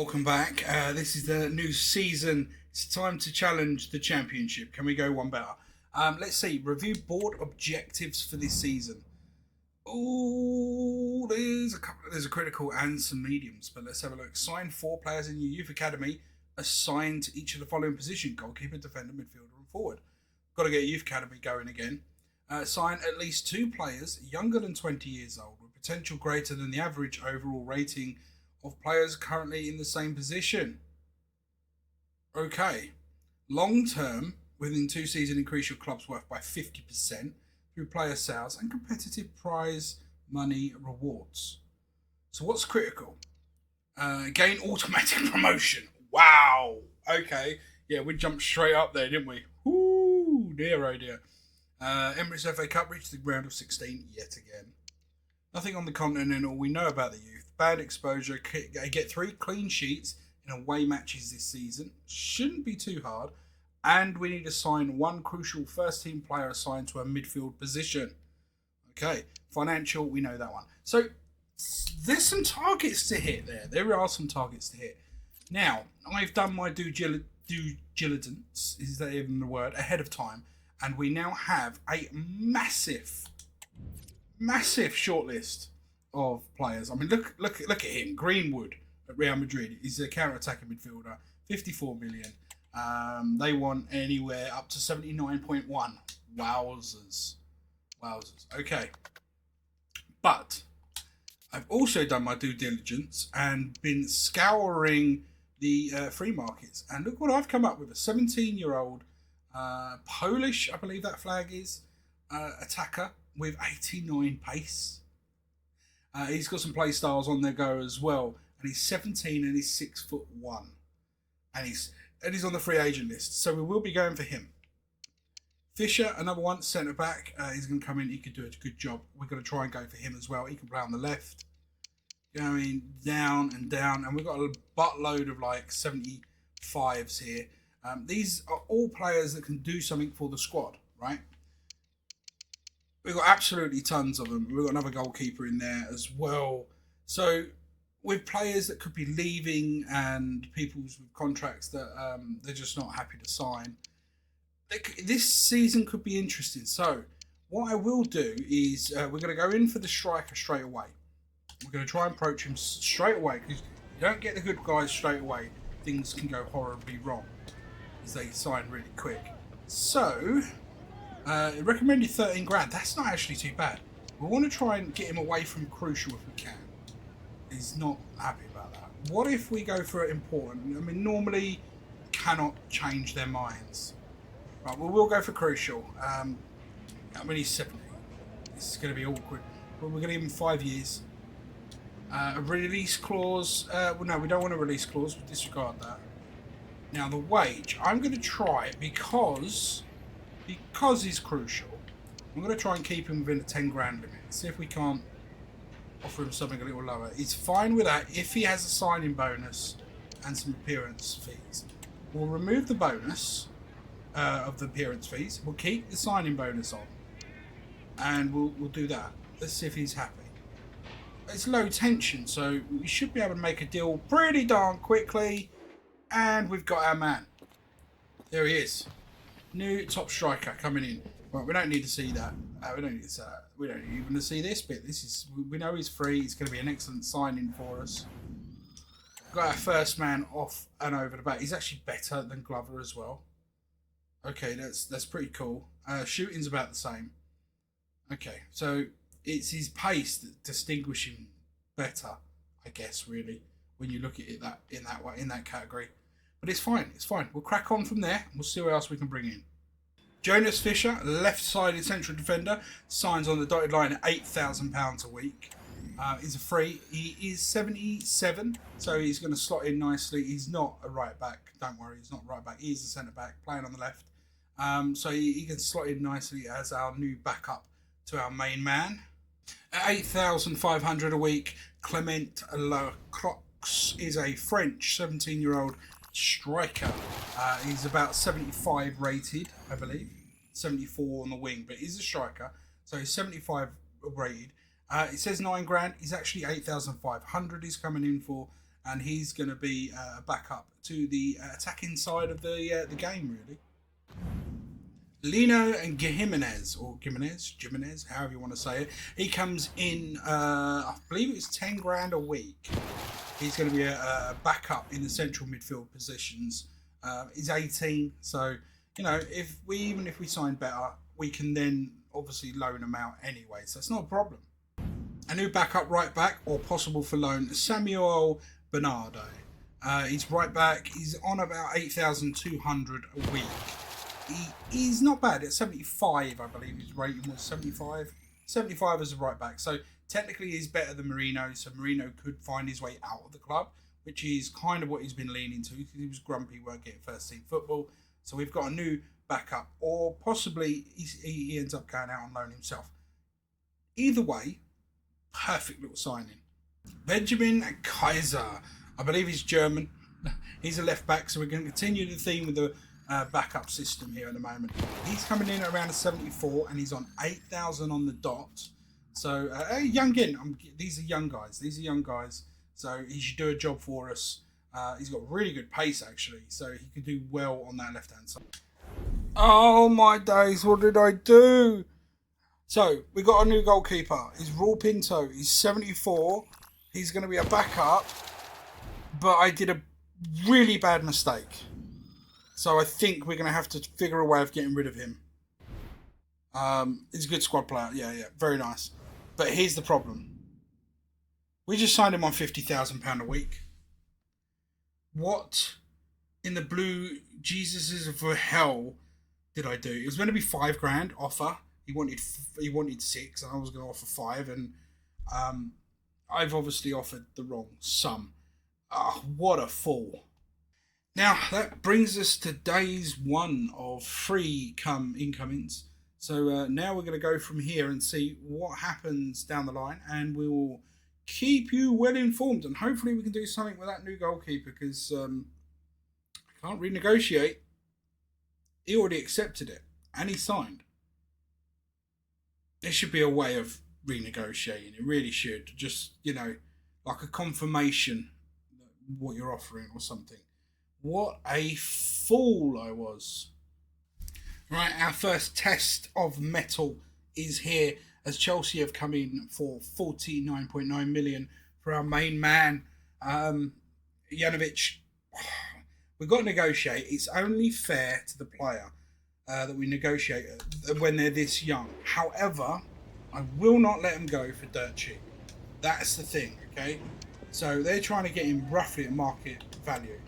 welcome back. This is the new season. It's time to challenge the championship. Can we go one better? Let's see. Review board objectives for this season. Oh, there's a couple. There's a critical and some mediums. But let's have a look. Sign 4 players in your youth academy assigned to each of the following position: goalkeeper, defender, midfielder, and forward. Got to get a youth academy going again. Sign at least 2 players younger than 20 years old with potential greater than the average overall rating of players currently in the same position. Okay. Long term, within 2 seasons, increase your club's worth by 50% through player sales and competitive prize money rewards. So what's critical? Gain automatic promotion. Wow. Okay. Yeah, we jumped straight up there, didn't we? Ooh, dear, oh dear. Emirates FA Cup reached the round of 16 yet again. Nothing on the continental we know about the youth. Bad exposure. Get 3 clean sheets in away matches this season. Shouldn't be too hard. And we need to sign 1 crucial first team player assigned to a midfield position. Okay. Financial, we know that one. So there's some targets to hit there. There are some targets to hit. Now, I've done my due diligence, is that even the word, ahead of time. And we now have a massive shortlist of players. I mean, look at him. Greenwood at Real Madrid. He's a counter-attacking midfielder. 54 million. They want anywhere up to 79.1. Wowzers. Okay. But I've also done my due diligence and been scouring the free markets. And look what I've come up with. A 17-year-old Polish, I believe that flag is, attacker with 89 pace. He's got some play styles on the go as well, and he's 17 and he's 6'1", and he's on the free agent list. So we will be going for him. Fisher, another one, centre back. He's going to come in. He could do a good job. We're going to try and go for him as well. He can play on the left, going down and down, and we've got a buttload of like 75s here. These are all players that can do something for the squad, right? We've got absolutely tons of them. We've got another goalkeeper in there as well. So with players that could be leaving and people with contracts that they're just not happy to sign, this season could be interesting. So what I will do is we're going to go in for the striker straight away. We're going to try and approach him straight away, because you don't get the good guys straight away, things can go horribly wrong as they sign really quick. So recommended 13 grand. That's not actually too bad. We want to try and get him away from crucial if we can. He's not happy about that. What if we go for important? I mean, normally cannot change their minds. Right, well, we'll go for crucial. I mean, he's 70. This is going to be awkward. But we're going to give him 5 years. A release clause. Well, no, we don't want a release clause. We'll disregard that. Now, the wage. I'm going to try, because he's crucial, I'm going to try and keep him within a 10 grand limit. See if we can't offer him something a little lower. He's fine with that if he has a signing bonus and some appearance fees. We'll remove the bonus of the appearance fees. We'll keep the signing bonus on, and we'll do that. Let's see if he's happy. It's low tension, so we should be able to make a deal pretty darn quickly. And we've got our man. There he is. New top striker coming in. Right, we don't need to see that. We don't need to see that. We don't even need to see this bit. We know he's free. He's going to be an excellent signing for us. Got our first man off and over the back. He's actually better than Glover as well. Okay, that's pretty cool. Shooting's about the same. Okay, so it's his pace that distinguishes him better, I guess, really, when you look at it in that category. But it's fine. We'll crack on from there. We'll see what else we can bring in. Jonas Fisher, left-sided central defender, signs on the dotted line at £8,000 a week. He's a free. He is 77, so he's going to slot in nicely. He's not a right back. Don't worry, he's not a right back. He's a centre back playing on the left. So he can slot in nicely as our new backup to our main man. At £8,500 a week, Clement Lacroix is a French 17-year-old striker. He's about 75 rated, I believe. 74 on the wing, but he's a striker. So he's 75 rated. It says 9 grand. He's actually 8,500 he's coming in for. and he's going to be a backup to the attacking side of the game, really. Lino and Jimenez, however you want to say it. He comes in, I believe it's 10 grand a week. He's going to be a backup in the central midfield positions. He's 18, so even if we sign better, we can then obviously loan him out anyway. So it's not a problem. A new backup right back, or possible for loan, Samuel Bernardo. He's right back. He's on about 8,200 a week. He's not bad. At 75, I believe his rating was 75. 75 as a right back. So technically he's better than Marino. So Marino could find his way out of the club, which is kind of what he's been leaning to, because he was grumpy he weren't getting first team football. So we've got a new backup, or possibly he ends up going out on loan himself. Either way, perfect little signing. Benjamin Kaiser. I believe he's German. He's a left back, so we're going to continue the theme with the backup system here at the moment. He's coming in at around a 74, and he's on 8,000 on the dot. So these are young guys. So he should do a job for us. He's got really good pace, actually, so he could do well on that left hand side. Oh my days, what did I do? So we got a new goalkeeper. He's Raul Pinto. He's 74. He's going to be a backup, but I did a really bad mistake. So I think we're going to have to figure a way of getting rid of him. He's a good squad player. Yeah, very nice. But here's the problem. We just signed him on £50,000 a week. What in the blue Jesuses of hell did I do? It was going to be £5,000 offer. He wanted 6, and I was going to offer 5, and I've obviously offered the wrong sum. What a fool. Now, that brings us to days 1 of free incomings. So now we're going to go from here and see what happens down the line, and we will keep you well informed, and hopefully we can do something with that new goalkeeper, because I can't renegotiate. He already accepted it, and he signed. There should be a way of renegotiating. It really should. Just, like a confirmation what you're offering or something. What a fool I was. Right, our first test of metal is here, as Chelsea have come in for 49.9 million for our main man, Janovic. We've got to negotiate. It's only fair to the player that we negotiate when they're this young. However, I will not let them go for dirt cheap. That's the thing, okay? So they're trying to get him roughly at market value.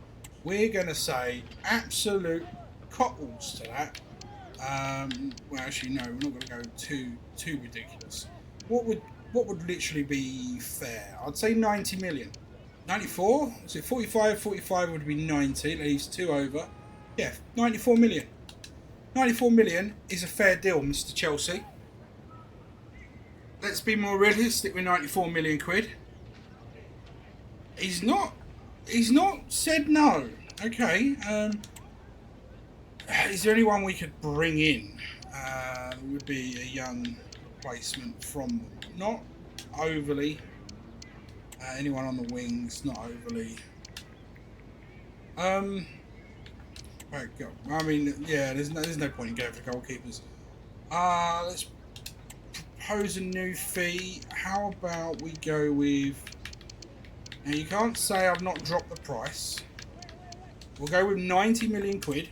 We're going to say absolute cockles to that. Well, actually, no, we're not going to go too ridiculous. What would literally be fair? I'd say 90 million. 94? So 45 would be 90, leaves 2 over. Yeah, 94 million. 94 million is a fair deal, Mr. Chelsea. Let's be more realistic with 94 million quid. He's not said no. Okay. Is there anyone we could bring in? It would be a young replacement from them. Not overly. Anyone on the wings? Not overly. Right, go. I mean, yeah. There's no point in going for goalkeepers. Let's propose a new fee. How about we go with? Now you can't say I've not dropped the price. We'll go with 90 million quid.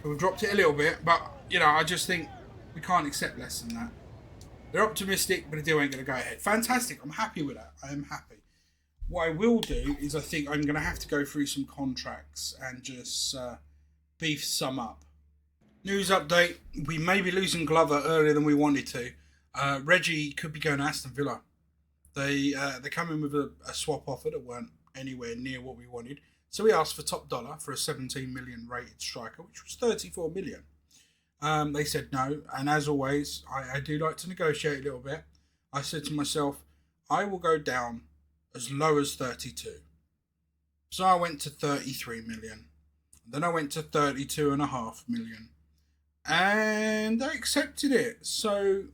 So we've dropped it a little bit, but I just think we can't accept less than that. They're optimistic, but the deal ain't going to go ahead. Fantastic. I'm happy with that. I am happy. What I will do is I think I'm going to have to go through some contracts and just beef some up. News update. We may be losing Glover earlier than we wanted to. Reggie could be going to Aston Villa. They come in with a swap offer that weren't anywhere near what we wanted. So we asked for top dollar for a 17 million rated striker, which was 34 million. They said no, and as always, I do like to negotiate a little bit. I said to myself, I will go down as low as 32. So I went to 33 million. Then I went to 32.5 million. And they accepted it. So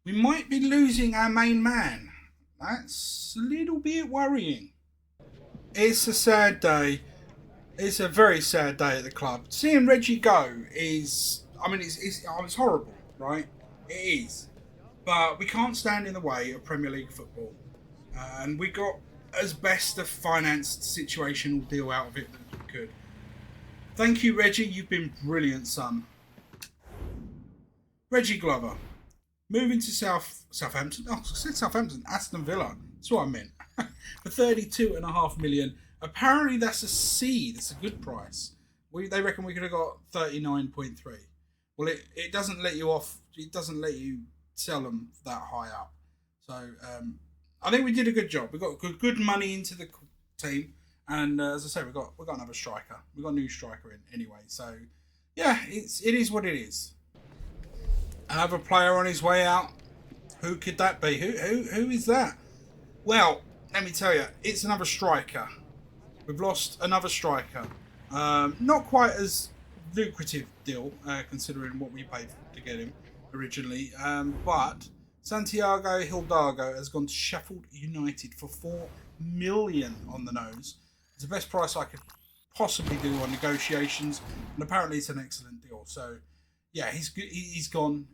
we might be losing our main man. That's a little bit worrying. It's a sad day. It's a very sad day at the club. Seeing Reggie go is, I mean, it's horrible, right? It is. But we can't stand in the way of Premier League football. And we got as best a financed situational deal out of it that we could. Thank you, Reggie. You've been brilliant, son. Reggie Glover. Moving to Southampton. Oh, I said Southampton. Aston Villa. That's what I meant. For 32.5 million. Apparently that's a C. That's a good price. They reckon we could have got 39.3. Well, it doesn't let you off. It doesn't let you sell them that high up. So I think we did a good job. We got good money into the team, and as I say, we got another striker. We got a new striker in anyway. So yeah, it is what it is. Another player on his way out. Who could that be? Who is that? Well, let me tell you, it's another striker. We've lost another striker. Not quite as lucrative deal, considering what we paid to get him originally. But Santiago Hidalgo has gone to Sheffield United for 4 million on the nose. It's the best price I could possibly do on negotiations, and apparently it's an excellent deal. So yeah, he's gone.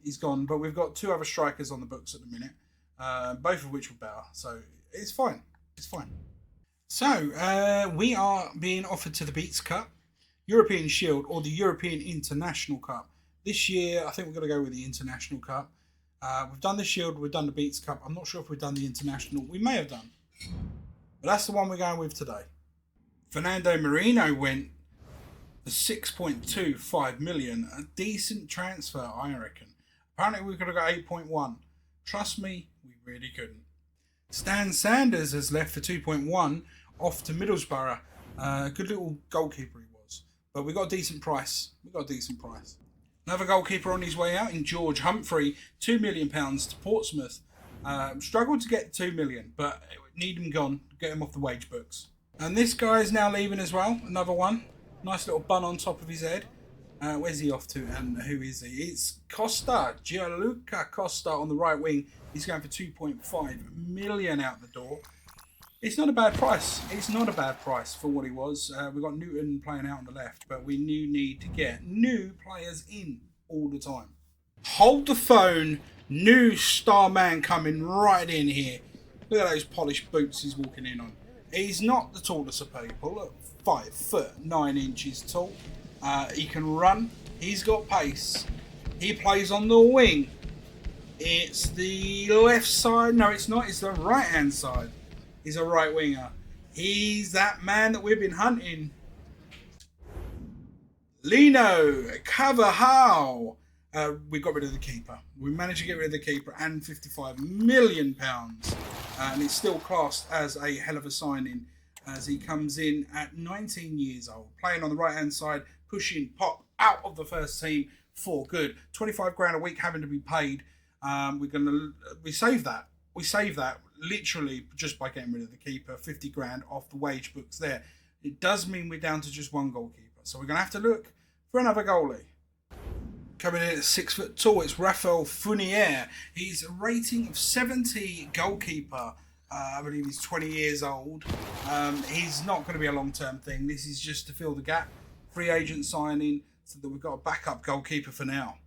But we've got 2 other strikers on the books at the minute, both of which were better. So it's fine. It's fine. So we are being offered to the Beats Cup, European Shield, or the European International Cup. This year, I think we're going to go with the International Cup. We've done the Shield, we've done the Beats Cup. I'm not sure if we've done the International. We may have done. But that's the one we're going with today. Fernando Marino went for 6.25 million. A decent transfer, I reckon. Apparently we could have got 8.1. Trust me, we really couldn't. Stan Sanders has left for 2.1 off to Middlesbrough. Good little goalkeeper he was. But we got a decent price. Another goalkeeper on his way out in George Humphrey, £2 million to Portsmouth. Struggled to get 2 million, but need him gone. Get him off the wage books. And this guy is now leaving as well. Another one. Nice little bun on top of his head. Where's he off to and who is he? It's Costa, Gianluca Costa on the right wing. He's going for 2.5 million out the door. It's not a bad price. It's not a bad price for what he was. We've got Newton playing out on the left, but we need to get new players in all the time. Hold the phone. New star man coming right in here. Look at those polished boots he's walking in on. He's not the tallest of people. Look, 5 foot 9 inches tall. He can run. He's got pace. He plays on the wing. It's the left side. No, it's not. It's the right hand side. He's a right winger. He's that man that we've been hunting. Lino Carvajal. We got rid of the keeper. We managed to get rid of the keeper and £55 million. And it's still classed as a hell of a signing as he comes in at 19 years old. Playing on the right hand side, pushing Pop out of the first team for good. 25 grand a week having to be paid. We save that. We save that literally just by getting rid of the keeper. 50 grand off the wage books there. It does mean we're down to just one goalkeeper. So we're going to have to look for another goalie. Coming in at 6 foot tall, it's Rafael Funier. He's a rating of 70 goalkeeper. I believe he's 20 years old. He's not going to be a long-term thing. This is just to fill the gap. Free agent signing so that we've got a backup goalkeeper for now.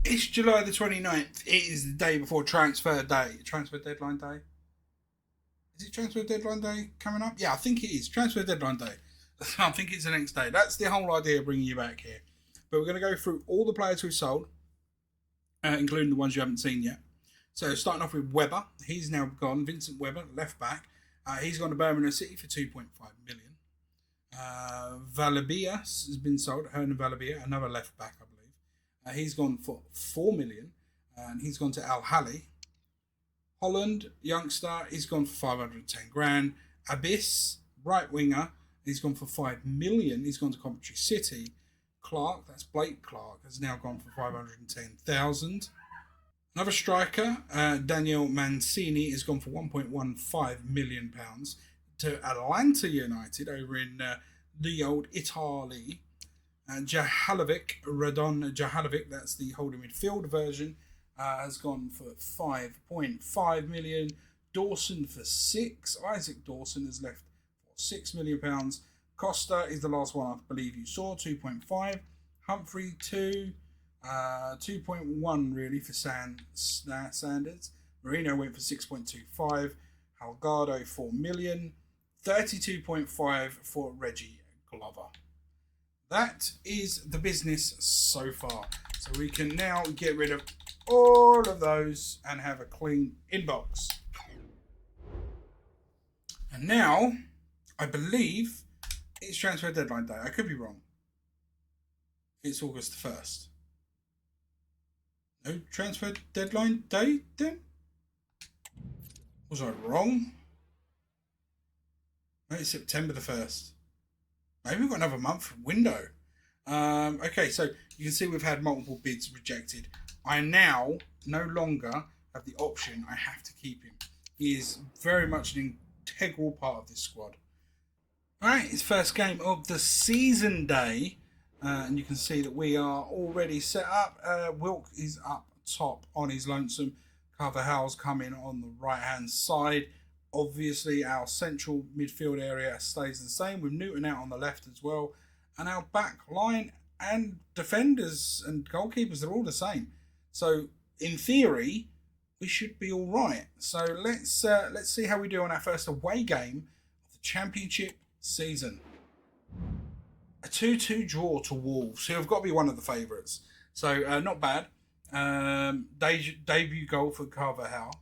It's July the 29th. It is the day before transfer day. Transfer deadline day? Is it transfer deadline day coming up? Yeah, I think it is. Transfer deadline day. I think it's the next day. That's the whole idea of bringing you back here. But we're going to go through all the players we've sold, including the ones you haven't seen yet. So starting off with Webber. He's now gone. Vincent Webber, left back. He's gone to Birmingham City for 2.5 million. Valabia has been sold. Hernan Valabia, another left back, I believe. He's gone for 4 million. And he's gone to Al Ahly. Holland, youngster. He's gone for 510 grand. Abyss, right winger. He's gone for 5 million. He's gone to Coventry City. Clark, that's Blake Clark, has now gone for 510,000. Another striker, Daniel Mancini, has gone for £1.15 million to Atlanta United over in the old Italy. Jahalovic, Radon Jahalovic, that's the holding midfield version, has gone for 5.5 million Dawson for 6. Isaac Dawson has left for £6 million. Costa is the last one I believe you saw, 2.5. Humphrey 2. 2.1 really for Sanders. Marino went for 6.25. Halgado 4 million. 32.5 for Reggie Glover. That is the business so far. So we can now get rid of all of those and have a clean inbox. And now, I believe it's transfer deadline day. I could be wrong. It's August 1st. No transfer deadline day then? Was I wrong? No, it's September the 1st. Maybe we've got another month window. Okay, so you can see we've had multiple bids rejected. I now no longer have the option. I have to keep him. He is very much an integral part of this squad. Alright, it's first game of the season day. And you can see that we are already set up. Wilk is up top on his lonesome. Carvajal's coming on the right hand side. Obviously our central midfield area stays the same with Newton out on the left as well. And our back line and defenders and goalkeepers are all the same. So in theory, we should be all right. So let's see how we do on our first away game of the Championship season. A 2-2 draw to Wolves, who have got to be one of the favourites. So not bad. Debut goal for Carvajal.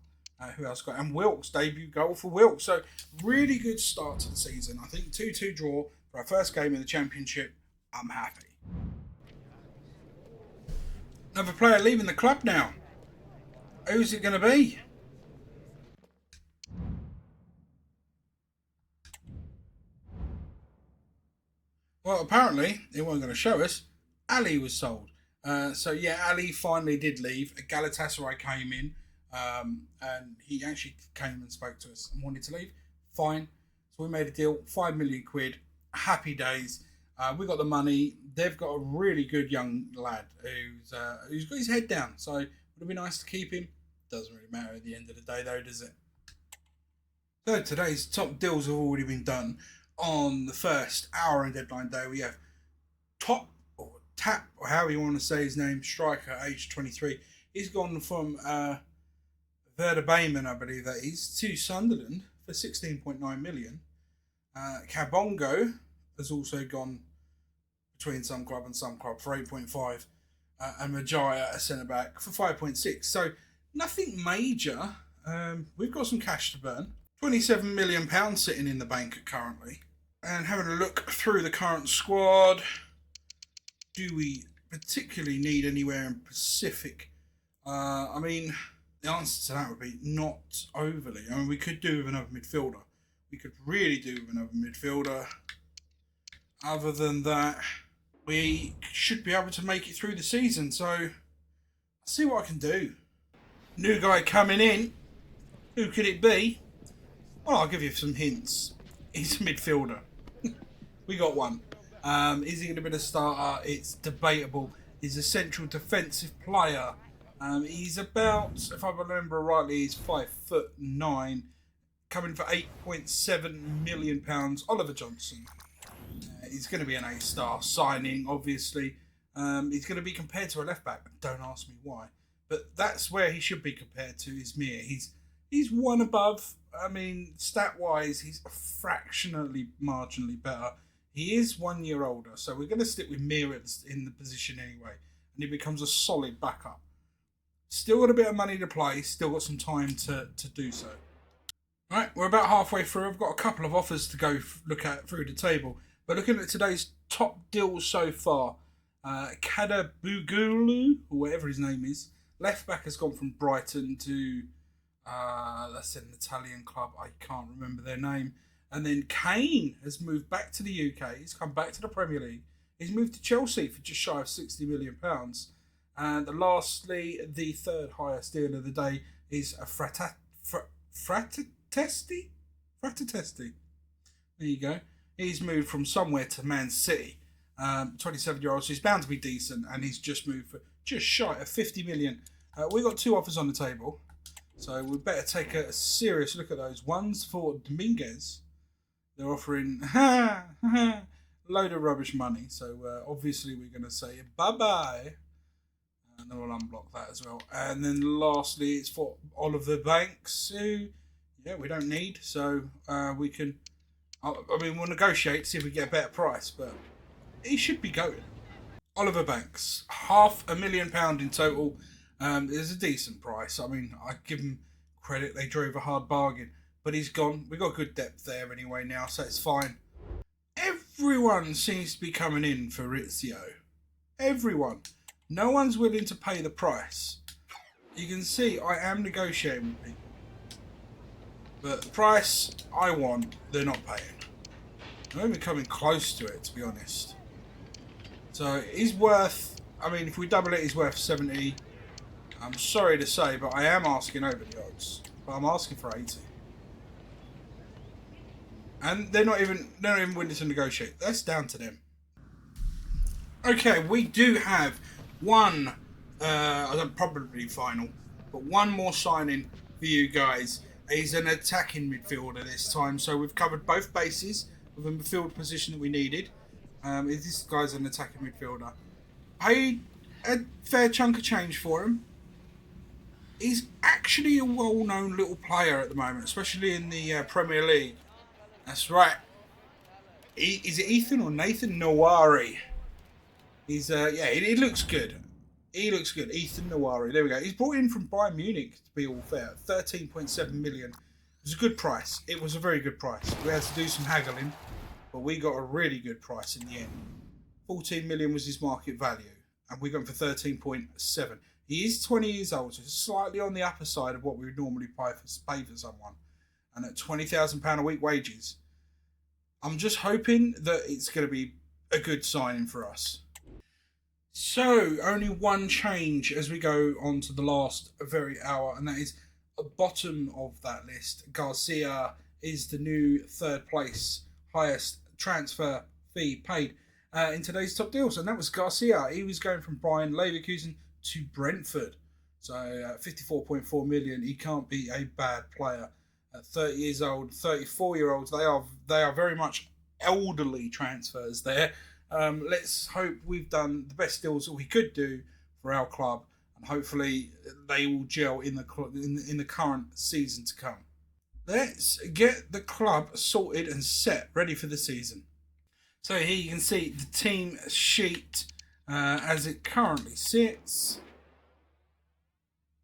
Who else got? And Wilkes, debut goal for Wilkes. So really good start to the season. I think 2-2 draw for our first game in the Championship. I'm happy. Another player leaving the club now. Who's it going to be? Well, apparently, it wasn't going to show us. Ali was sold. So, yeah, Ali finally did leave. Galatasaray came in and he actually came and spoke to us and wanted to leave. Fine. So we made a deal. 5 million quid. Happy days. We got the money. They've got a really good young lad who's got his head down. So, would it be nice to keep him? Doesn't really matter at the end of the day, though, does it? So, today's top deals have already been done. On the first hour and deadline day, we have Tap, or however you want to say his name, striker, age 23. He's gone from Werder Bremen, I believe that is, to Sunderland for 16.9 million. Kabongo has also gone between some club and some club for 8.5. And Majaya, a centre-back, for 5.6. So, nothing major. We've got some cash to burn. £27 million sitting in the bank currently. And having a look through the current squad, do we particularly need anywhere in Pacific? I mean, the answer to that would be not overly. I mean, we could do with another midfielder. We could really do with another midfielder. Other than that, we should be able to make it through the season. So, I'll see what I can do. New guy coming in. Who could it be? Well, I'll give you some hints. He's a midfielder. We got one. Is he going to be the starter? It's debatable. He's a central defensive player. He's about, if I remember rightly, he's 5'9", coming for £8.7 million. Oliver Johnson. He's going to be an A-star signing, obviously. He's going to be compared to a left back. Don't ask me why. But that's where he should be compared to, is Mir. He's one above. I mean, stat-wise, he's fractionally, marginally better. He is 1 year older, so we're going to stick with Mir in the position anyway. And he becomes a solid backup. Still got a bit of money to play. Still got some time to do so. Right, we're about halfway through. I've got a couple of offers to go look at through the table. But looking at today's top deals so far, Kadabugulu, or whatever his name is, left back has gone from Brighton to... that's an Italian club. I can't remember their name. And then Kane has moved back to the UK. He's come back to the Premier League. He's moved to Chelsea for just shy of £60 million. And lastly, the third highest deal of the day is a Fratestesti. There you go. He's moved from somewhere to Man City. 27-year-old, so he's bound to be decent. And he's just moved for just shy of 50 million. We've got two offers on the table. So we better take a serious look at those. Ones for Dominguez. They're offering a load of rubbish money. So obviously we're going to say bye-bye. And then we'll unblock that as well. And then lastly, it's for Oliver Banks, who, yeah, we don't need. So we can, I mean, we'll negotiate, see if we get a better price. But he should be going. Oliver Banks, £500,000 in total. It's a decent price. I mean, I give him credit. They drove a hard bargain. But he's gone. We've got good depth there anyway now, so it's fine. Everyone seems to be coming in for Rizzio. Everyone. No one's willing to pay the price. You can see I am negotiating with people. But the price I want, they're not paying. I'm even coming close to it, to be honest. So he's worth, I mean, if we double it, he's worth 70. I'm sorry to say, but I am asking over the odds. But I'm asking for 80. And they're not even willing to negotiate. That's down to them. Okay, we do have one, I don't probably final, but one more signing for you guys. He's an attacking midfielder this time, so we've covered both bases of the midfield position that we needed. This guy's an attacking midfielder. Paid a fair chunk of change for him. He's actually a well-known little player at the moment, especially in the Premier League. That's right. Is it Ethan or Nathan Nawari? He's yeah, he looks good. He looks good. Ethan Nawari. There we go. He's brought in from Bayern Munich, to be all fair. 13.7 million. It was a good price. It was a very good price. We had to do some haggling, but we got a really good price in the end. 14 million was his market value, and we got him for 13.7. He is 20 years old, so it's slightly on the upper side of what we would normally pay for someone. And at £20,000 a week wages, I'm just hoping that it's going to be a good signing for us. So, only one change as we go on to the last very hour, and that is at the bottom of that list. Garcia is the new third place, highest transfer fee paid in today's top deals, and that was Garcia. He was going from Bayern Leverkusen to Brentford. So, 54.4 million. He can't be a bad player. At 30 years old, 34-year-olds, they are very much elderly transfers there. Let's hope we've done the best deals that we could do for our club, and hopefully they will gel in the current season to come. Let's get the club sorted and set, ready for the season. So here you can see the team sheet as it currently sits.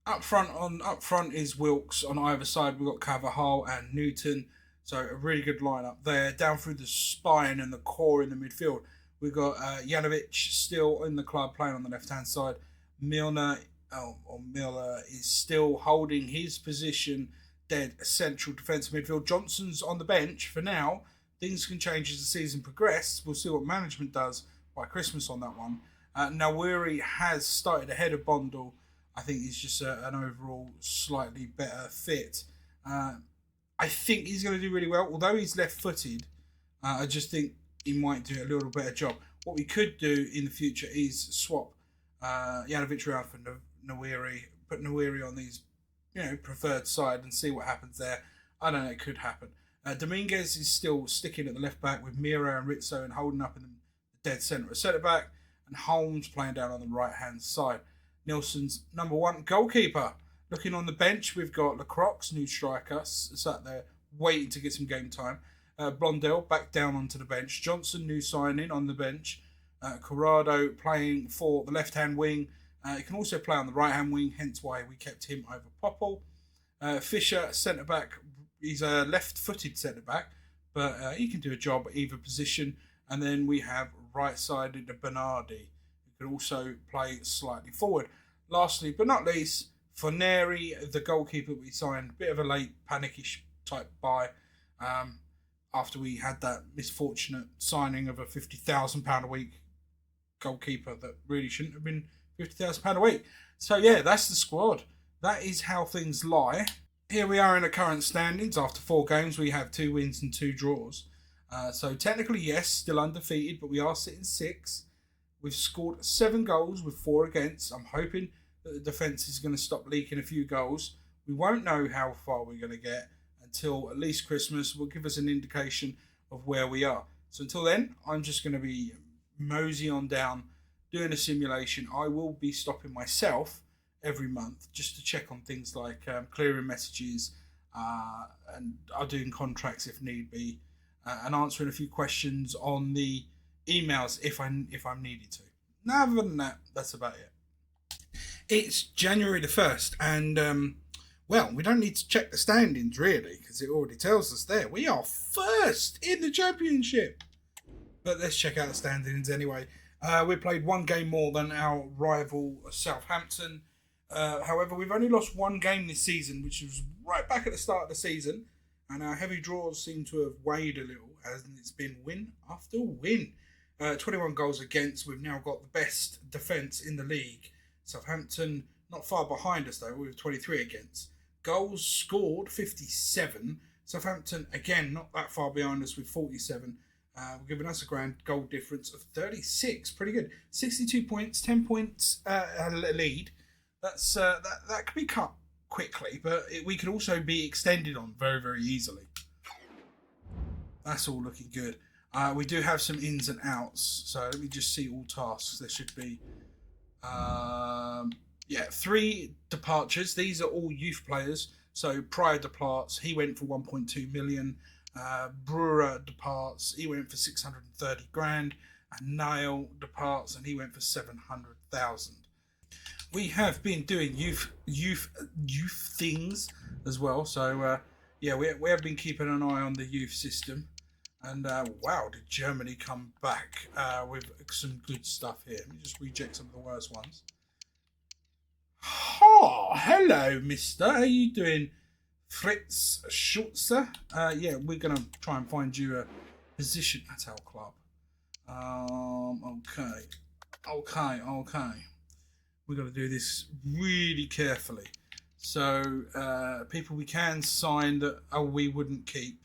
Up front is Wilkes. On either side, we've got Carvajal and Newton. So a really good lineup there. Down through the spine and the core in the midfield, we've got Janovic still in the club playing on the left-hand side. Miller is still holding his position, dead central defensive midfield. Johnson's on the bench for now. Things can change as the season progresses. We'll see what management does by Christmas on that one. Nawiri has started ahead of Bondal. I think he's just an overall slightly better fit. I think he's going to do really well. Although he's left-footed, I just think he might do a little better job. What we could do in the future is swap Janovic around for Nawiri, put Nawiri on his preferred side and see what happens there. I don't know, it could happen. Dominguez is still sticking at the left-back with Mira and Rizzo and holding up in the dead centre of centre-back, and Holmes playing down on the right-hand side. Nilsson's number one goalkeeper. Looking on the bench, we've got Lacroix, new striker, sat there waiting to get some game time. Blondell back down onto the bench. Johnson, new signing on the bench. Corrado playing for the left-hand wing. He can also play on the right-hand wing, hence why we kept him over Popple. Fisher, centre-back. He's a left-footed centre-back, but he can do a job at either position. And then we have right-sided Bernardi, who can also play slightly forward. Lastly, but not least, Forneri, the goalkeeper we signed, a bit of a late panickish type buy after we had that misfortunate signing of a £50,000 a week goalkeeper that really shouldn't have been £50,000 a week. So yeah, that's the squad. That is how things lie. Here we are in the current standings. After 4 games, we have 2 wins and 2 draws. So technically, yes, still undefeated, but we are sitting 6th. We've scored 7 goals with 4 against. I'm hoping that the defence is going to stop leaking a few goals. We won't know how far we're going to get until at least Christmas. Will give us an indication of where we are. So until then, I'm just going to be mosey on down, doing a simulation. I will be stopping myself every month just to check on things like clearing messages, and I'm doing contracts if need be, and answering a few questions on the emails if I'm needed to. Now, other than that, that's about it. It's January the 1st, and well, we don't need to check the standings really because it already tells us there. We are first in the championship. But let's check out the standings anyway. We played one game more than our rival Southampton. However, we've only lost one game this season, which was right back at the start of the season. And our heavy draws seem to have weighed a little, as it's been win after win. 21 goals against. We've now got the best defence in the league. Southampton not far behind us though, with 23 against. Goals scored 57. Southampton again not that far behind us with 47. Giving us a grand goal difference of 36. Pretty good. 62 points, 10 points lead. That's that could be cut quickly, but we could also be extended on very, very easily. That's all looking good. We do have some ins and outs. So let me just see all tasks. There should be 3 departures. These are all youth players. So Pryor departs. He went for 1.2 million. Brewer departs. He went for 630 grand. And Niall departs, and he went for 700,000. We have been doing youth things as well. So we have been keeping an eye on the youth system. And wow, did Germany come back with some good stuff here. Let me just reject some of the worst ones. Oh, hello, mister. How you doing, Fritz Schulze? We're going to try and find you a position at our club. Okay. We're going to do this really carefully. So, people we can sign that we wouldn't keep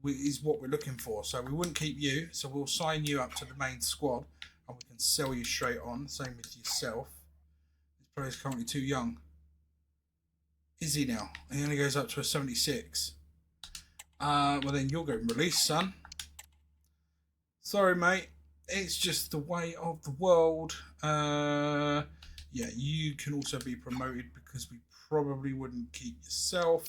is what we're looking for. So we wouldn't keep you, so we'll sign you up to the main squad and we can sell you straight on. Same with yourself. This player's currently too young. Is he now? He only goes up to a 76. Well then you're getting released, son. Sorry mate, it's just the way of the world. You can also be promoted because we probably wouldn't keep yourself.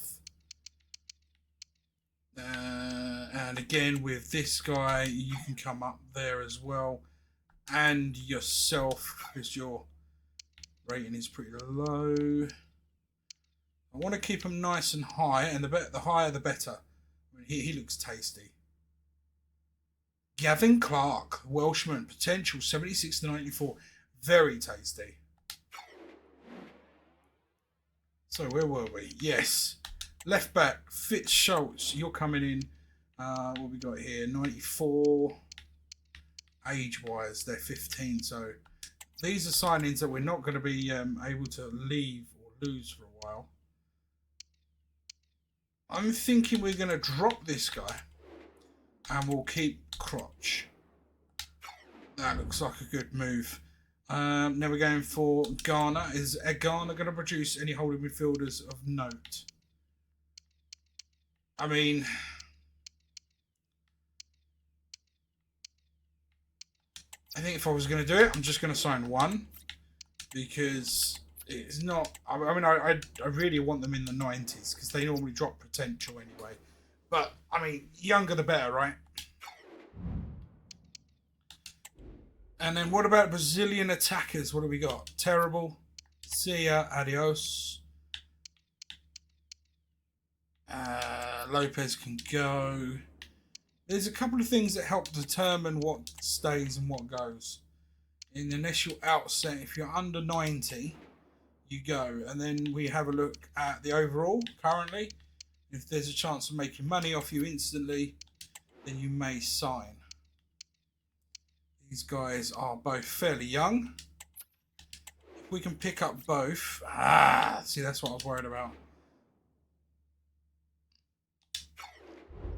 And again, with this guy, you can come up there as well. And yourself, because your rating is pretty low. I want to keep him nice and high, and the higher the better. I mean, he looks tasty. Gavin Clark, Welshman, potential 76 to 94. Very tasty. So where were we? Yes. Left back, Fitz Schultz, you're coming in. What we got here? 94. Age-wise, they're 15. So these are signings that we're not going to be able to leave or lose for a while. I'm thinking we're going to drop this guy and we'll keep Crotch. That looks like a good move. Now we're going for Garner. Is Garner going to produce any holding midfielders of note? I mean, I think if I was going to do it, I'm just going to sign one because it's not. I really want them in the 90s because they normally drop potential anyway. But I mean, younger the better, right? And then what about Brazilian attackers? What do we got? Terrible. See ya. Adios. Lopez can go. There's a couple of things that help determine what stays and what goes. In the initial outset, if you're under 90, you go. And then we have a look at the overall currently. If there's a chance of making money off you instantly, then you may sign. These guys are both fairly young. If we can pick up both. See, that's what I was worried about.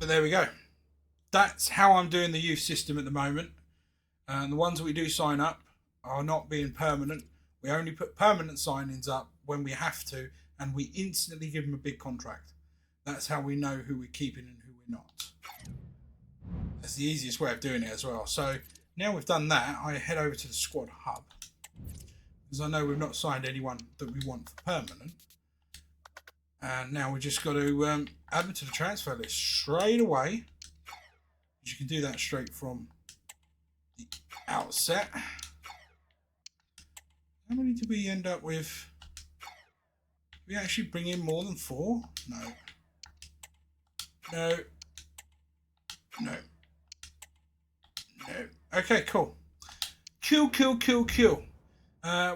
But there we go. That's how I'm doing the youth system at the moment. And the ones that we do sign up are not being permanent. We only put permanent signings up when we have to and we instantly give them a big contract. That's how we know who we're keeping and who we're not. That's the easiest way of doing it as well. So now we've done that, I head over to the squad hub, because I know we've not signed anyone that we want for permanent. And now we just got to add them to the transfer list straight away. You can do that straight from the outset. How many did we end up with? Did we actually bring in more than 4? No. No. No. No. Okay, cool. Cool.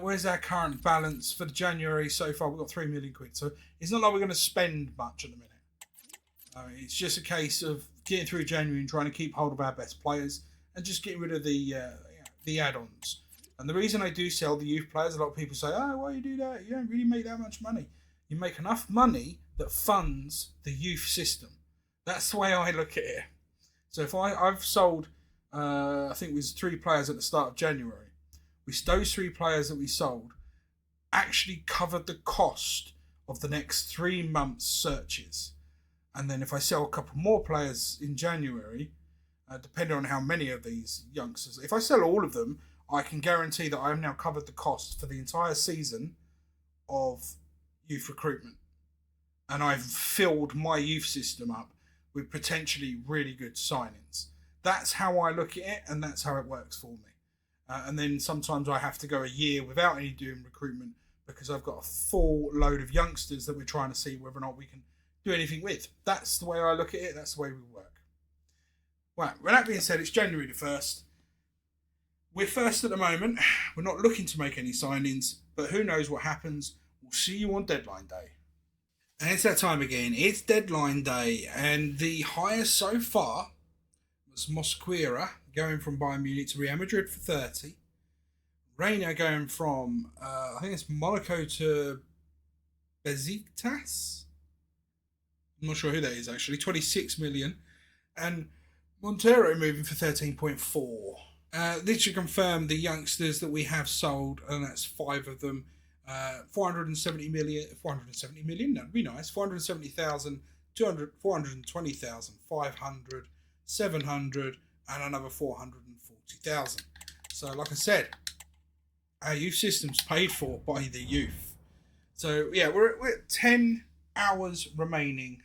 Where's our current balance for the January so far? We've got 3 million quid. So it's not like we're going to spend much at the minute. It's just a case of getting through January and trying to keep hold of our best players and just getting rid of the add-ons. And the reason I do sell the youth players, a lot of people say, oh, why do you do that? You don't really make that much money. You make enough money that funds the youth system. That's the way I look at it. So if I've sold, I think it was 3 players at the start of January. Those 3 players that we sold actually covered the cost of the next 3 months' searches. And then if I sell a couple more players in January, depending on how many of these youngsters, if I sell all of them, I can guarantee that I have now covered the cost for the entire season of youth recruitment. And I've filled my youth system up with potentially really good signings. That's how I look at it, and that's how it works for me. And then sometimes I have to go a year without any doing recruitment because I've got a full load of youngsters that we're trying to see whether or not we can do anything with. That's the way I look at it. That's the way we work. Right, with that being said, it's January the 1st. We're first at the moment. We're not looking to make any signings, but who knows what happens. We'll see you on deadline day. And it's that time again. It's deadline day, and the highest so far was Mosquera going from Bayern Munich to Real Madrid for 30. Reina going from, I think it's Monaco to Besiktas. I'm not sure who that is actually. 26 million. And Montero moving for 13.4. This should confirm the youngsters that we have sold, and that's 5 of them. 470 million, that'd be nice. 470,000, 200, 420,000, 500, 700, and another 440,000. So, like I said, our youth system's paid for by the youth. So, yeah, we're at 10 hours remaining.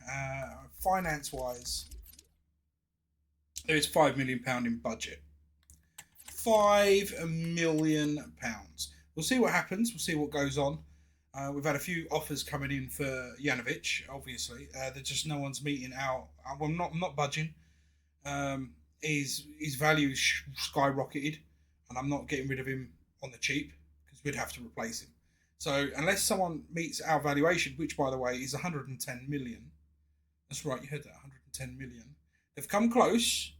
Finance-wise, there is £5 million in budget. £5 million. We'll see what happens. We'll see what goes on. We've had a few offers coming in for Janovic, obviously. There's just no one's meeting out. I'm not budging. His value skyrocketed, and I'm not getting rid of him on the cheap because we'd have to replace him. So unless someone meets our valuation, which by the way is 110 million. That's right, you heard that, 110 million. They've come close,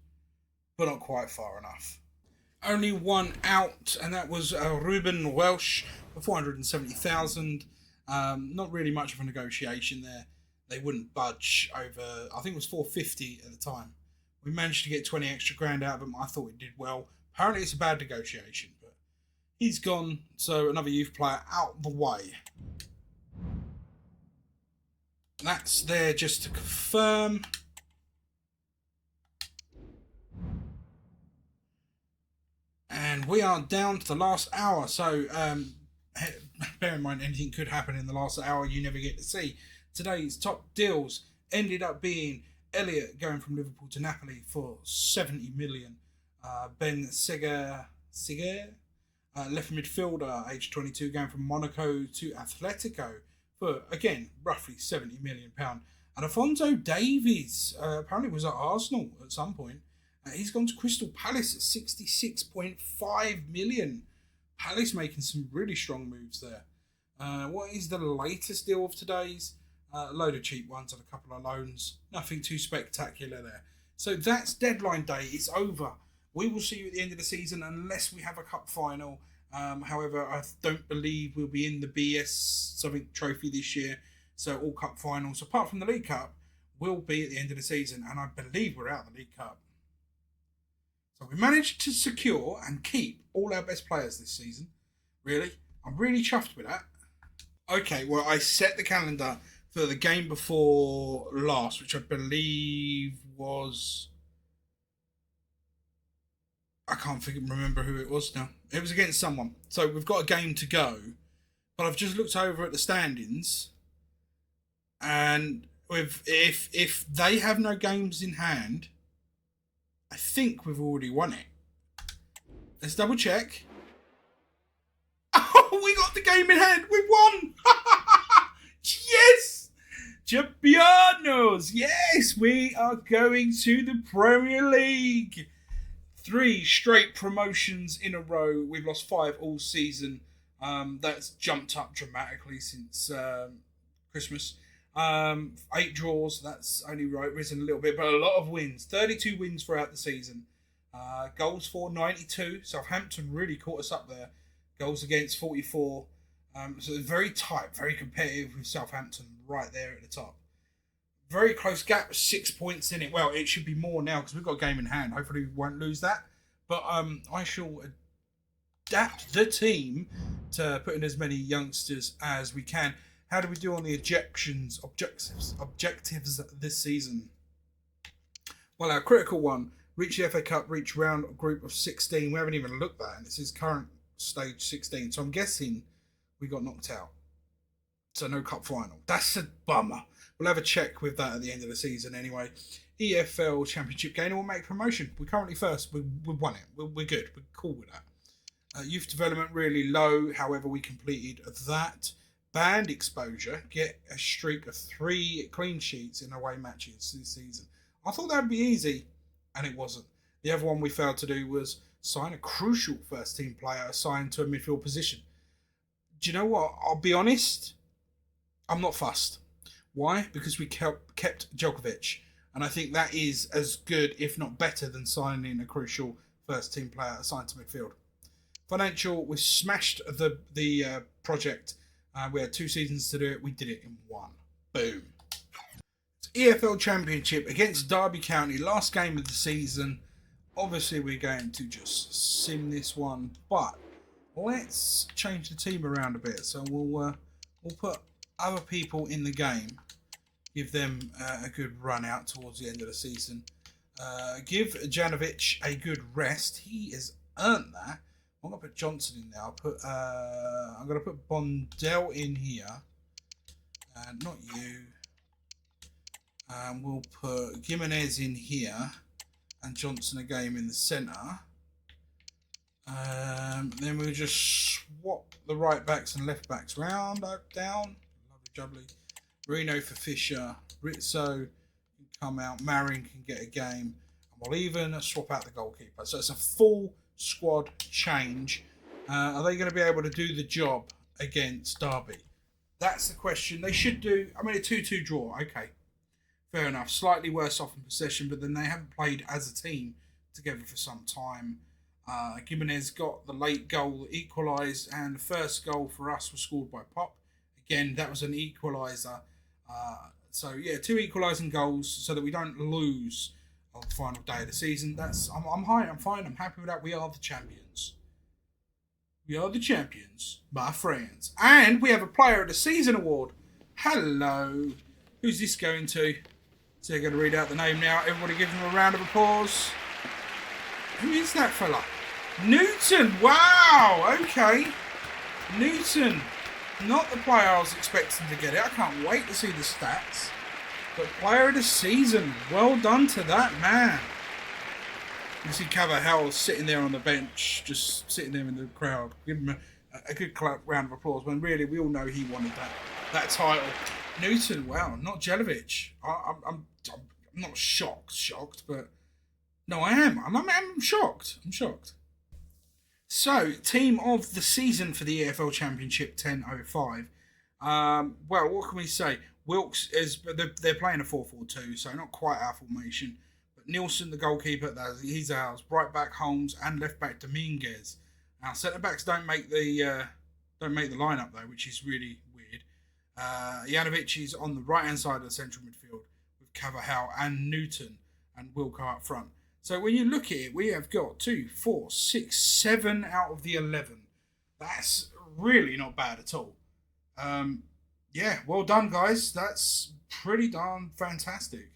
but not quite far enough. Only one out, and that was Ruben Welsh for 470,000. Not really much of a negotiation there. They wouldn't budge over, I think it was 450 at the time. We managed to get 20 extra grand out of him. I thought we did well. Apparently it's a bad negotiation, but he's gone, so another youth player out the way. And that's there just to confirm. And we are down to the last hour, so bear in mind anything could happen in the last hour you never get to see. Today's top deals ended up being Elliott going from Liverpool to Napoli for 70 million. Ben Seger, left midfielder, age 22, going from Monaco to Atletico for, again, roughly £70 million. And Alphonso Davies apparently was at Arsenal at some point. He's gone to Crystal Palace at 66.5 million. Palace making some really strong moves there. What is the latest deal of today's? A load of cheap ones and a couple of loans. Nothing too spectacular there. So that's deadline day. It's over. We will see you at the end of the season unless we have a cup final. However, I don't believe we'll be in the BS something trophy this year. So all cup finals, apart from the League Cup, will be at the end of the season. And I believe we're out of the League Cup. So we managed to secure and keep all our best players this season. Really. I'm really chuffed with that. Okay, well, I set the calendar for the game before last, which I believe was. I can't remember who it was now. It was against someone. So we've got a game to go. But I've just looked over at the standings, and if they have no games in hand, I think we've already won it. Let's double check. Oh, we got the game in hand. We won. Yes. Champions. Yes, we are going to the Premier League. 3 straight promotions in a row. We've lost 5 all season. That's jumped up dramatically since Christmas. 8 draws. That's only risen a little bit, but a lot of wins. 32 wins throughout the season. Goals for 92. Southampton really caught us up there. Goals against 44. So very tight, very competitive with Southampton right there at the top. Very close gap, 6 points in it. Well, it should be more now because we've got a game in hand. Hopefully we won't lose that. But I shall adapt the team to put in as many youngsters as we can. How do we do on the objectives this season? Well, our critical one, reach the FA Cup, reach round group of 16. We haven't even looked at that, and this is current stage 16. So I'm guessing we got knocked out. So no cup final. That's a bummer. We'll have a check with that at the end of the season anyway. EFL Championship game, we'll make promotion. We're currently first. We won it. We're good. We're cool with that. Youth development really low. However, we completed that. Band exposure, get a streak of 3 clean sheets in away matches this season. I thought that would be easy, and it wasn't. The other one we failed to do was sign a crucial first team player assigned to a midfield position. Do you know what? I'll be honest. I'm not fussed. Why? Because we kept Djokovic. And I think that is as good, if not better, than signing a crucial first team player assigned to midfield. Financial, we smashed the project. We had 2 seasons to do it. We did it in 1. Boom. EFL Championship against Derby County. Last game of the season. Obviously, we're going to just sim this one. But let's change the team around a bit. So we'll put other people in the game. Give them a good run out towards the end of the season. Give Janovic a good rest. He has earned that. I'm going to put Johnson in there. I'm going to put Bondell in here. Not you. We'll put Gimenez in here. And Johnson a game in the centre. Then we'll just swap the right backs and left backs round, up, down. Lovely jubbly. Reno for Fisher. Rizzo can come out. Marin can get a game. And we'll even swap out the goalkeeper. So it's a full squad change. Are they going to be able to do the job against Derby? That's the question. They should do. I mean, a 2-2 draw. Okay. Fair enough. Slightly worse off in possession, but then they haven't played as a team together for some time. Gimenez got the late goal that equalised, and the first goal for us was scored by Pop. Again, that was an equaliser. So yeah, 2 equalising goals so that we don't lose on the final day of the season. I'm high. I'm fine. I'm happy with that. We are the champions. We are the champions, my friends. And we have a Player of the Season award. Hello. Who's this going to? So they're going to read out the name now. Everybody give them a round of applause. Who is that fella? Newton. Wow. Okay. Newton. Not the player I was expecting to get it. I can't wait to see the stats. But Player of the Season. Well done to that man. You see Cavahel sitting there on the bench, just sitting there in the crowd. Give him a good round of applause. When really we all know he wanted that title. Newton, wow, not Jelic. I'm not shocked, but no, I am. I'm shocked. I'm shocked. So, team of the season for the EFL Championship 10-05. Well, what can we say? Wilkes they're playing a 4-4-2, so not quite our formation. But Nielsen, the goalkeeper, he's ours. Right back Holmes and left back Dominguez. Our centre backs don't make the lineup though, which is really weird. Janovic is on the right hand side of the central midfield with Cavahel and Newton and Wilco up front. So when you look at it, we have got 2, 4, 6, 7 out of the 11. That's really not bad at all. Yeah, well done, guys. That's pretty darn fantastic.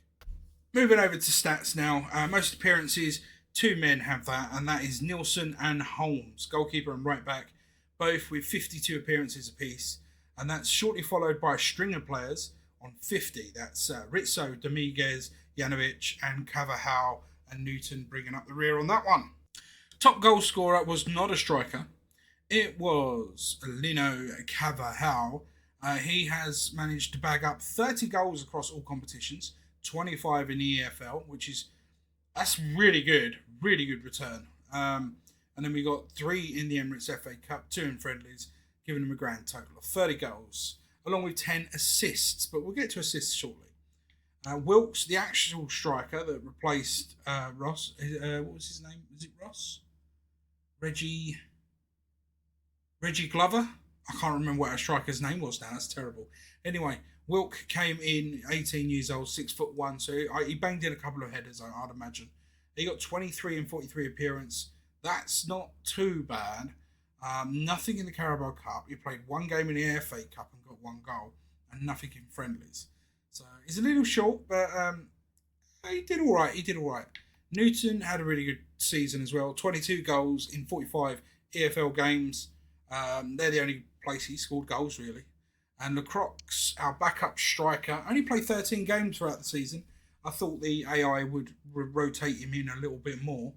Moving over to stats now. Most appearances, two men have that, and that is Nilsson and Holmes, goalkeeper and right back, both with 52 appearances apiece. And that's shortly followed by a string of players on 50. That's Rizzo, Dominguez, Janovic, and Cavajal and Newton bringing up the rear on that one. Top goal scorer was not a striker. It was Lino Cavajal. He has managed to bag up 30 goals across all competitions, 25 in the EFL, that's really good return. And then we got 3 in the Emirates FA Cup, 2 in friendlies, giving him a grand total of 30 goals, along with 10 assists. But we'll get to assists shortly. Wilkes, the actual striker that replaced Ross, what was his name? Was it Ross? Reggie Glover? I can't remember what our striker's name was now. That's terrible. Anyway, Wilk came in 18 years old, 6'1", so he banged in a couple of headers, I'd imagine. He got 23 and 43 appearance. That's not too bad. Nothing in the Carabao Cup. He played one game in the FA Cup and got 1 goal, and nothing in friendlies. So he's a little short, but he did all right. Newton had a really good season as well. 22 goals in 45 EFL games. They're the only place he scored goals, really. And Lacroix, our backup striker, only played 13 games throughout the season. I thought the AI would rotate him in a little bit more.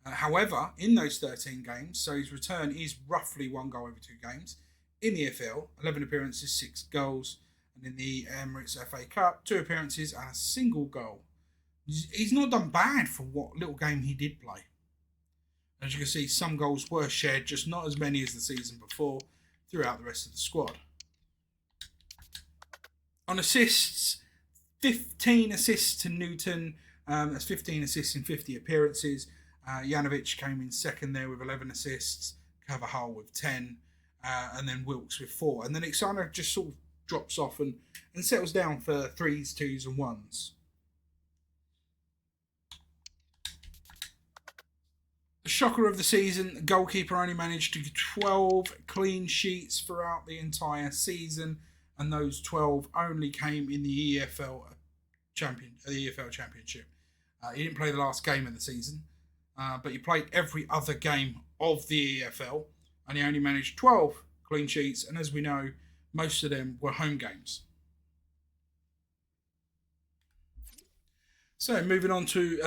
However, in those 13 games, so his return is roughly 1 goal over 2 games. In the EFL, 11 appearances, 6 goals. And in the Emirates FA Cup, 2 appearances and a single goal. He's not done bad for what little game he did play. As you can see, some goals were shared, just not as many as the season before, throughout the rest of the squad. On assists, 15 assists to Newton. That's 15 assists in 50 appearances. Janovic came in second there with 11 assists. Cavajal with 10. And then Wilkes with 4. And then it kind of just sort of drops off and settles down for 3s, 2s and 1s. The shocker of the season, the goalkeeper only managed to get 12 clean sheets throughout the entire season, and those 12 only came in the EFL Championship. He didn't play the last game of the season, but he played every other game of the EFL, and he only managed 12 clean sheets, and as we know, most of them were home games. So moving on to,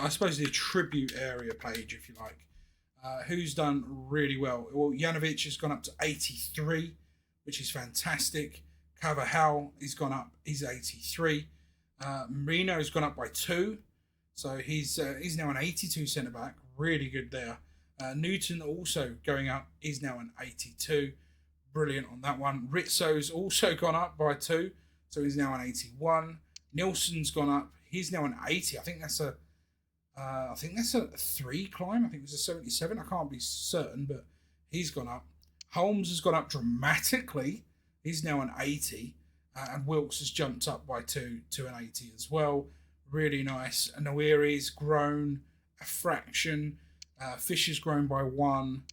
I suppose, the tribute area page, if you like. Who's done really well? Well, Janovic has gone up to 83, which is fantastic. Cavajal has gone up, he's 83. Marino's gone up by 2, so he's now an 82 centre back, really good there. Newton also going up, he's now an 82, brilliant on that one. Rizzo's also gone up by 2, so he's now an 81. Nilsson's gone up, he's now an 80. I think that's a 3 climb. I think it was a 77. I can't be certain, but he's gone up. Holmes has gone up dramatically. He's now an 80. And Wilkes has jumped up by 2 to an 80 as well. Really nice. And Noiri's grown a fraction. Fisher's grown by 1.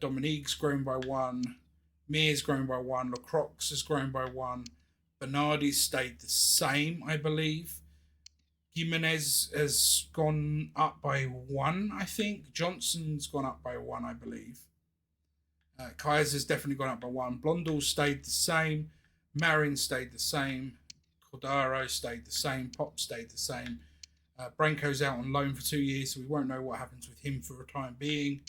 Dominique's grown by 1. Mears grown by 1. Lacroix has grown by 1. Bernardi's stayed the same, I believe. Jimenez has gone up by 1, I think. Johnson's gone up by 1, I believe. Kaiser's definitely gone up by 1. Blondell stayed the same. Marin stayed the same. Cordaro stayed the same. Pop stayed the same. Branko's out on loan for 2 years, so we won't know what happens with him for a time being.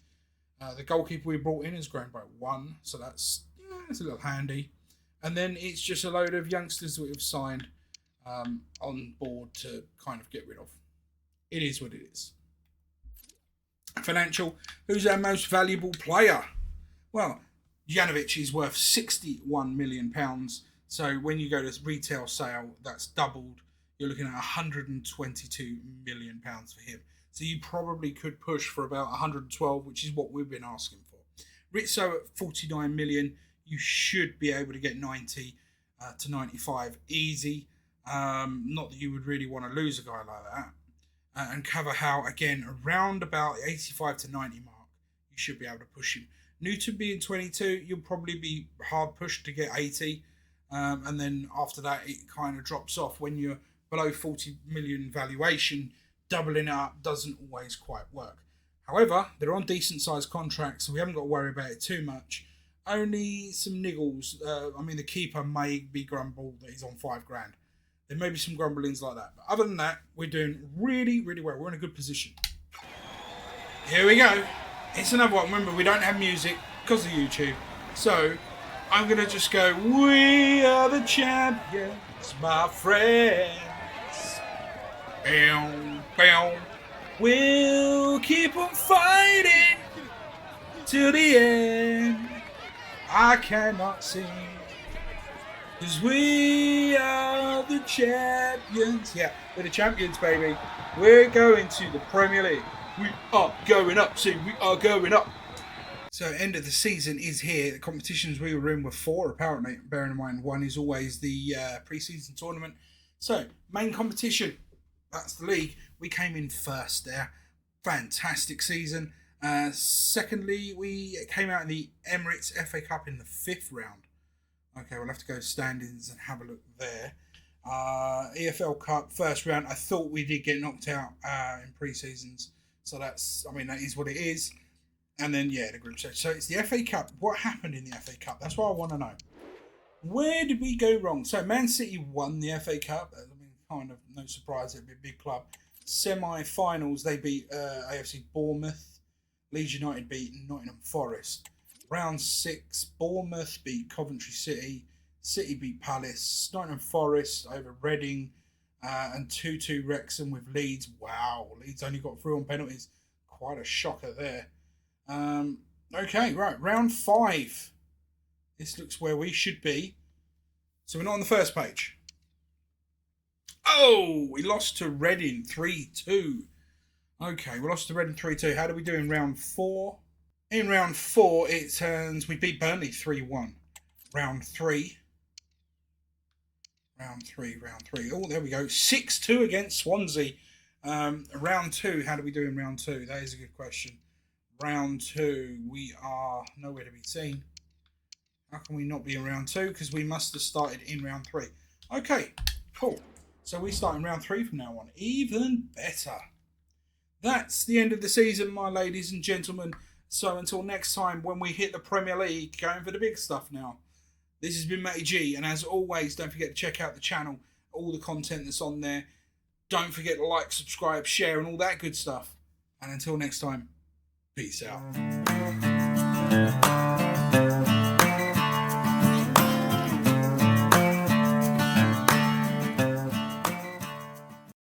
The goalkeeper we brought in has grown by 1, so that's a little handy. And then it's just a load of youngsters that we've signed on board to kind of get rid of. It is what it is. Financial. Who's our most valuable player? Well, Janovic is worth £61 million. So when you go to retail sale, that's doubled. You're looking at £122 million for him. So you probably could push for about 112, which is what we've been asking for. Rizzo at 49 million. You should be able to get 90 to 95 easy. Not that you would really want to lose a guy like that. And Cavajal, again, around about the 85 to 90 mark, you should be able to push him. Newton being 22, you'll probably be hard pushed to get 80. And then after that, it kind of drops off when you're below 40 million valuation. Doubling it up doesn't always quite work. However, they're on decent sized contracts, so we haven't got to worry about it too much. Only some niggles. I mean, the keeper may be grumbled that he's on $5 grand. There may be some grumblings like that. But other than that, we're doing really, really well. We're in a good position. Here we go. It's another one. Remember, we don't have music because of YouTube. So, I'm going to just go, we are the champions, my friends. Bam, bam. We'll keep on fighting till the end. I cannot sing, 'cause we are the champions. Yeah, we're the champions, baby. We're going to the Premier League. We are going up, see, we are going up. So, end of the season is here. The competitions we were in were 4, apparently. Bearing in mind, 1 is always the pre-season tournament. So, main competition, that's the league. We came in first there. Fantastic season. Secondly, we came out in the Emirates FA Cup in the 5th round. Okay, we'll have to go standings and have a look there. EFL Cup, 1st round. I thought we did get knocked out in pre-seasons. So that is what it is. And then, yeah, the group stage. So it's the FA Cup. What happened in the FA Cup? That's what I want to know. Where did we go wrong? So Man City won the FA Cup. I mean, kind of no surprise. It'd be a big club. Semi-finals, they beat AFC Bournemouth. Leeds United beat Nottingham Forest. Round 6, Bournemouth beat Coventry City. City beat Palace. Nottingham Forest over Reading. And 2-2 Wrexham with Leeds. Wow, Leeds only got through on penalties. Quite a shocker there. Okay, right, round 5. This looks where we should be. So we're not on the first page. Oh, we lost to Reading 3-2. Okay, we lost to Reading 3-2. How do we do in round 4? In round 4, it turns, we beat Burnley 3-1. Round 3. Round 3. Oh, there we go. 6-2 against Swansea. Round 2, how do we do in round 2? That is a good question. Round 2, we are nowhere to be seen. How can we not be in round 2? Because we must have started in round 3. Okay, cool. So we start in round 3 from now on. Even better. That's the end of the season, my ladies and gentlemen. So until next time, when we hit the Premier League, going for the big stuff now. This has been MattyG, and as always, don't forget to check out the channel, all the content that's on there. Don't forget to like, subscribe, share, and all that good stuff. And until next time, peace out.